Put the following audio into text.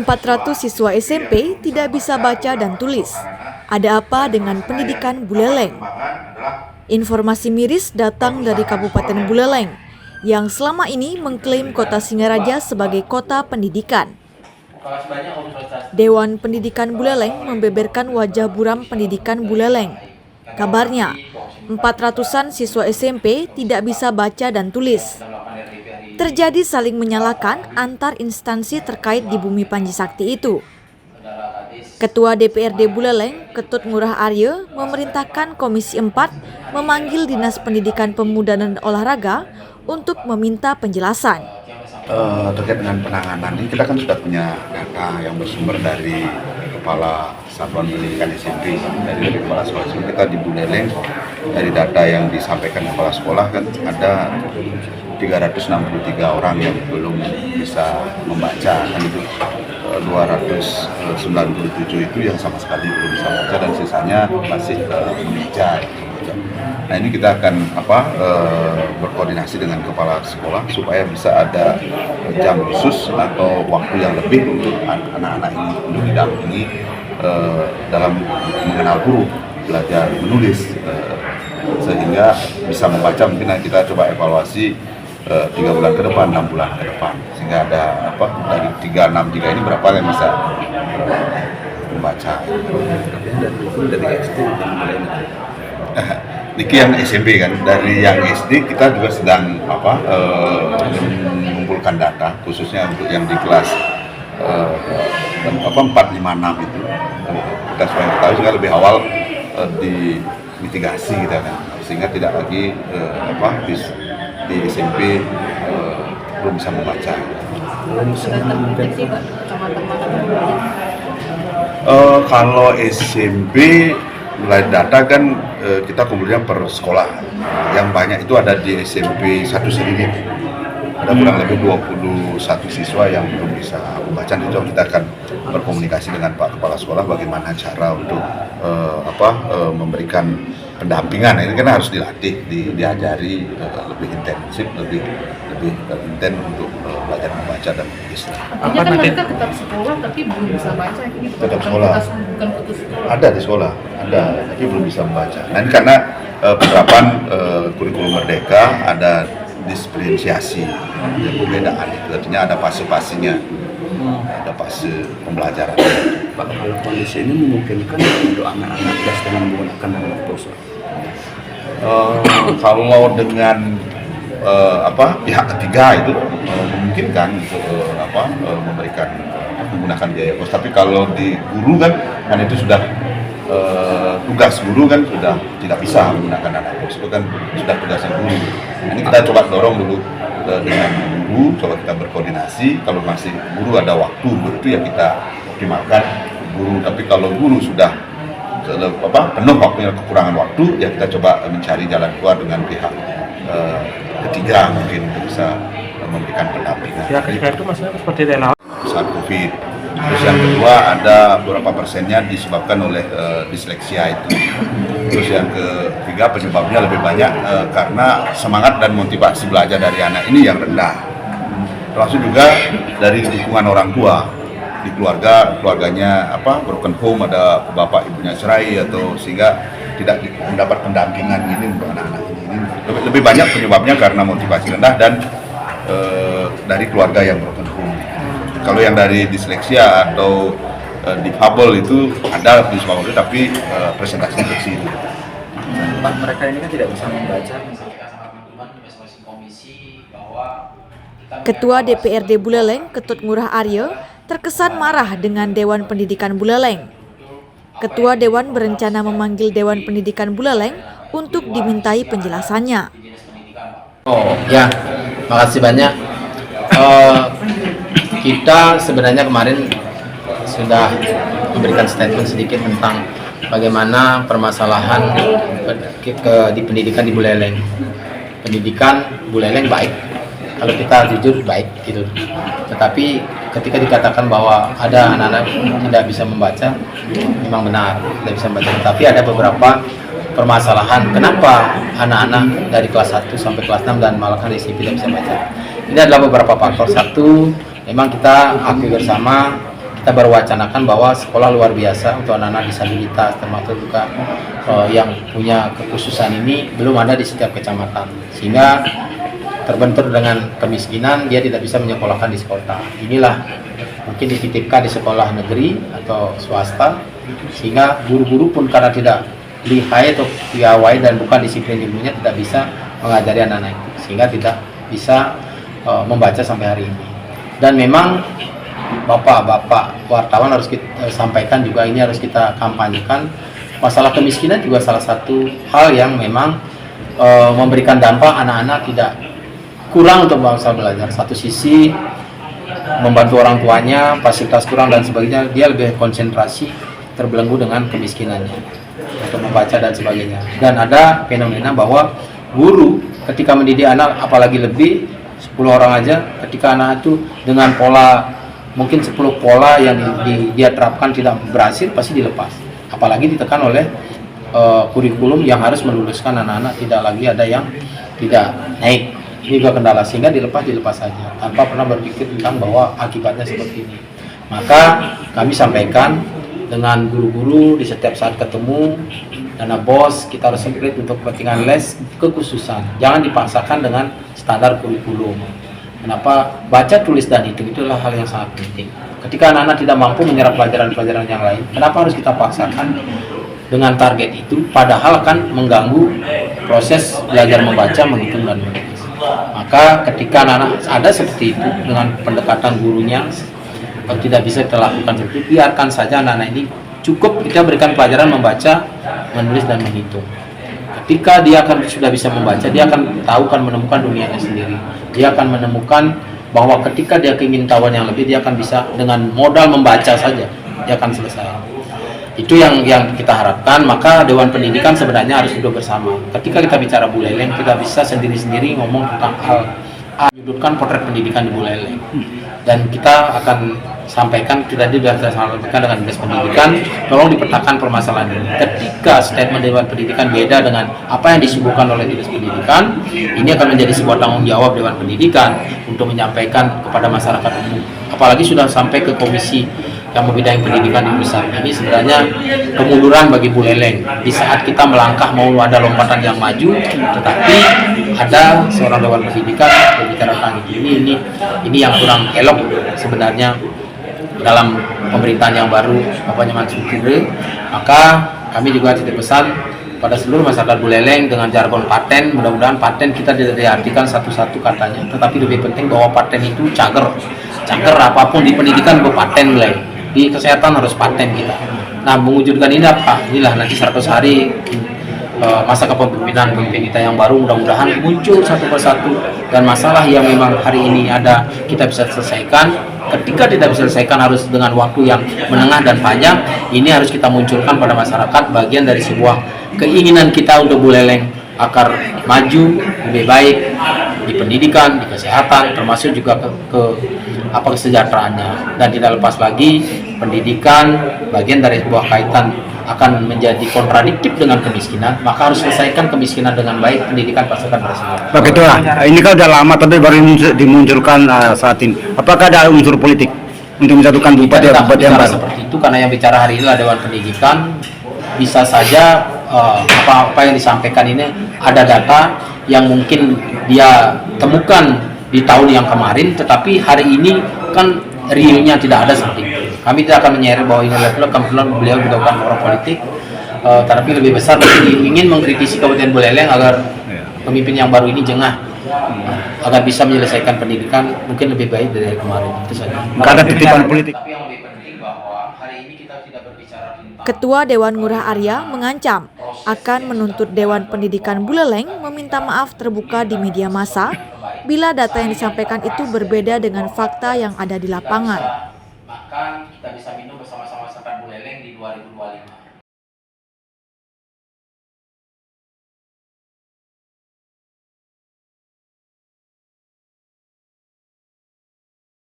400 siswa SMP tidak bisa baca dan tulis. Ada apa dengan pendidikan Buleleng? Informasi miris datang dari Kabupaten Buleleng yang selama ini mengklaim kota Singaraja sebagai kota pendidikan. Dewan Pendidikan Buleleng membeberkan wajah buram pendidikan Buleleng. Kabarnya, 400-an siswa SMP tidak bisa baca dan tulis. Terjadi saling menyalahkan antar instansi terkait di Bumi Panji Sakti itu. Ketua DPRD Buleleng, Ketut Ngurah Arya, memerintahkan Komisi 4 memanggil Dinas Pendidikan Pemuda dan Olahraga untuk meminta penjelasan. Terkait dengan penanganan ini, kita kan sudah punya data yang bersumber dari Kepala Satuan Pendidikan SMP, dari Kepala Sekolah kita di Buleleng. Dari data yang disampaikan Kepala Sekolah kan ada 363 orang yang belum bisa membaca, kan itu 297 itu yang sama sekali belum bisa membaca dan sisanya masih membaca. Nah, ini kita akan berkoordinasi dengan kepala sekolah supaya bisa ada jam khusus atau waktu yang lebih untuk anak-anak ini untuk didampingi dalam mengenal huruf, belajar menulis, sehingga bisa membaca. Mungkin nanti kita coba evaluasi 3 bulan ke depan, 6 bulan ke depan, sehingga ada dari 363 ini berapa yang bisa membaca. Dari SD Niki yang SMP kan, dari yang SD kita juga sedang mengumpulkan data khususnya untuk yang di kelas 456 itu kita supaya tahu sehingga lebih awal dimitigasi kita kan, sehingga tidak lagi di SMP belum bisa membaca. Kalau SMP mulai data kan kita kumpulnya per sekolah. Yang banyak itu ada di SMP 1 Seringit. Ada kurang lebih 21 siswa yang belum bisa membaca. Itu kita akan berkomunikasi dengan Pak Kepala Sekolah bagaimana cara untuk memberikan pendampingan. Ini kan harus dilatih, diajari lebih intensif, lebih intens untuk belajar membaca dan menulis. Artinya kan mereka tetap sekolah tapi belum bisa baca. Ini tetap sekolah. Bukan putus sekolah. Ada di sekolah, ada tapi belum bisa membaca. Nah, ini karena penerapan kurikulum merdeka ada diferensiasi, ada perbedaan itu, artinya ada fase-fasenya, ada fase pembelajaran. Pak, kalau kondisi ini memungkinkan untuk anak-anak kelas dengan menggunakan alat pulsa? Kalau dengan pihak ketiga itu memungkinkan untuk memberikan menggunakan biaya kos. Tapi kalau di guru kan itu sudah tugas guru kan sudah tidak bisa menggunakan alat pos, itu kan sudah tugasnya guru. Nah, ini kita coba dorong dulu dengan guru, coba kita berkoordinasi. Kalau masih guru ada waktu itu ya kita optimalkan guru. Tapi kalau guru sudah penuh waktunya, kekurangan waktu, ya kita coba mencari jalan keluar dengan pihak ketiga mungkin untuk bisa memberikan pendampingan. Pihak ketiga itu maksudnya seperti relawan saat COVID. Terus yang kedua ada beberapa persennya disebabkan oleh disleksia itu. Terus yang ketiga penyebabnya lebih banyak karena semangat dan motivasi belajar dari anak ini yang rendah. Termasuk juga dari dukungan orang tua. Di keluarganya broken home, ada bapak ibunya cerai atau sehingga tidak mendapat pendampingan ini untuk anak-anak ini. Lebih banyak penyebabnya karena motivasi rendah dan dari keluarga yang broken home. Kalau yang dari disleksia atau difabel itu ada disfabel tapi presentasinya kecil. Pak, mereka ini kan tidak bisa membaca. Ketua DPRD Buleleng, Ketut Ngurah Arya, terkesan marah dengan Dewan Pendidikan Buleleng. Ketua Dewan berencana memanggil Dewan Pendidikan Buleleng untuk dimintai penjelasannya. Oh ya, makasih banyak. Kita sebenarnya kemarin sudah memberikan statement sedikit tentang bagaimana permasalahan di pendidikan di Buleleng. Pendidikan Buleleng baik, kalau kita jujur baik gitu. Tetapi ketika dikatakan bahwa ada anak-anak tidak bisa membaca, memang benar tidak bisa membaca. Tapi ada beberapa permasalahan kenapa anak-anak dari kelas 1 sampai kelas 6 dan malah di SMP tidak bisa baca. Ini adalah beberapa faktor. Satu, memang kita akui bersama kita baru wacanakan bahwa sekolah luar biasa untuk anak-anak disabilitas termasuk juga yang punya kekhususan ini belum ada di setiap kecamatan, sehingga terbentur dengan kemiskinan dia tidak bisa menyekolahkan di sekolah. Inilah mungkin dititipkan di sekolah negeri atau swasta, sehingga guru-guru pun karena tidak lihai atau piawai dan bukan disiplin ilmunya tidak bisa mengajari anak-anak itu, sehingga tidak bisa membaca sampai hari ini. Dan memang bapak-bapak wartawan harus kita sampaikan juga, ini harus kita kampanyekan, masalah kemiskinan juga salah satu hal yang memang memberikan dampak anak-anak tidak kurang untuk bangsa belajar. Satu sisi membantu orang tuanya, fasilitas kurang dan sebagainya, dia lebih konsentrasi terbelenggu dengan kemiskinannya untuk membaca dan sebagainya. Dan ada fenomena bahwa guru ketika mendidik anak, apalagi lebih 10 orang aja, ketika anak itu dengan pola mungkin 10 pola yang dia terapkan tidak berhasil, pasti dilepas. Apalagi ditekan oleh kurikulum yang harus meluluskan anak-anak, tidak lagi ada yang tidak naik. Ini juga kendala, sehingga dilepas saja tanpa pernah berpikir tentang bahwa akibatnya seperti ini. Maka kami sampaikan dengan guru-guru di setiap saat ketemu, dana bos kita harus semprit untuk kepentingan les kekhususan, jangan dipaksakan dengan standar kurikulum. Kenapa? Baca, tulis, dan hitung itulah hal yang sangat penting. Ketika anak-anak tidak mampu menyerap pelajaran-pelajaran yang lain, kenapa harus kita paksakan dengan target itu, padahal kan mengganggu proses belajar membaca, menghitung, dan menulis. Maka ketika anak-anak ada seperti itu dengan pendekatan gurunya, kalau tidak bisa kita lakukan seperti itu, biarkan saja anak-anak ini, cukup kita berikan pelajaran membaca, menulis, dan menghitung. Ketika dia sudah bisa membaca, dia akan tahu, kan menemukan dunianya sendiri. Dia akan menemukan bahwa ketika dia keingintahuan yang lebih, dia akan bisa dengan modal membaca saja, dia akan selesai. Itu yang kita harapkan. Maka Dewan Pendidikan sebenarnya harus duduk bersama. Ketika kita bicara Buleleng, kita bisa sendiri-sendiri ngomong tentang hal menyudutkan potret pendidikan di Buleleng. Dan kita akan sampaikan, kita sudah sampaikan dengan Dinas Pendidikan, tolong dipetakan permasalahan ini. Ketika statement Dewan Pendidikan beda dengan apa yang disuguhkan oleh Dinas Pendidikan, ini akan menjadi sebuah tanggung jawab Dewan Pendidikan untuk menyampaikan kepada masyarakat umum. Apalagi sudah sampai ke komisi yang membidangi pendidikan di pusat. Ini sebenarnya kemunduran bagi Buleleng. Di saat kita melangkah mau ada lompatan yang maju, tetapi ada seorang Dewan Pendidikan berbicara tentang ini yang kurang elok sebenarnya dalam pemerintahan yang baru Bapak Nyoman Sukire. Maka kami juga titip pesan pada seluruh masyarakat Buleleng dengan jargon paten. Mudah-mudahan paten kita tidak diartikan satu-satu katanya, tetapi lebih penting bahwa paten itu cager apapun di pendidikan berpaten mulai. Di kesehatan harus paten kita. Nah, mewujudkan ini apa? Inilah nanti 100 hari masa kepemimpinan pemimpin kita yang baru, mudah-mudahan muncul satu persatu, dan masalah yang memang hari ini ada kita bisa selesaikan. Ketika tidak bisa selesaikan harus dengan waktu yang menengah dan panjang, ini harus kita munculkan pada masyarakat, bagian dari sebuah keinginan kita untuk Buleleng agar maju lebih baik di pendidikan, di kesehatan, termasuk juga kesejahteraannya. Dan tidak lepas lagi pendidikan bagian dari sebuah kaitan akan menjadi kontradiktif dengan kemiskinan, maka harus selesaikan kemiskinan dengan baik, pendidikan pasti akan berhasil. Pak Ketua, ini kan udah lama tapi baru dimunculkan saat ini. Apakah ada unsur politik untuk menjatuhkan bupati yang baru? Seperti itu, karena yang bicara hari ini adalah Dewan Pendidikan. Bisa saja apa yang disampaikan ini ada data yang mungkin dia temukan di tahun yang kemarin, tetapi hari ini kan realnya tidak ada seperti itu. Kami tidak akan menyeret bahwa ini level, kebetulan beliau juga bukan orang politik, tetapi lebih besar ingin mengkritisi Kabupaten Buleleng agar pemimpin yang baru ini jengah, agar bisa menyelesaikan pendidikan mungkin lebih baik dari kemarin. Itu saja. Ada titipan politik. Tapi yang lebih penting bahwa hari ini kita tidak berbicara tentang Ketua Dewan Ngurah Arya mengancam akan menuntut Dewan Pendidikan Buleleng meminta maaf terbuka di media massa bila data yang disampaikan itu berbeda dengan fakta yang ada di lapangan. maka kita bisa minum bersama-sama masyarakat Buleleng di 2025.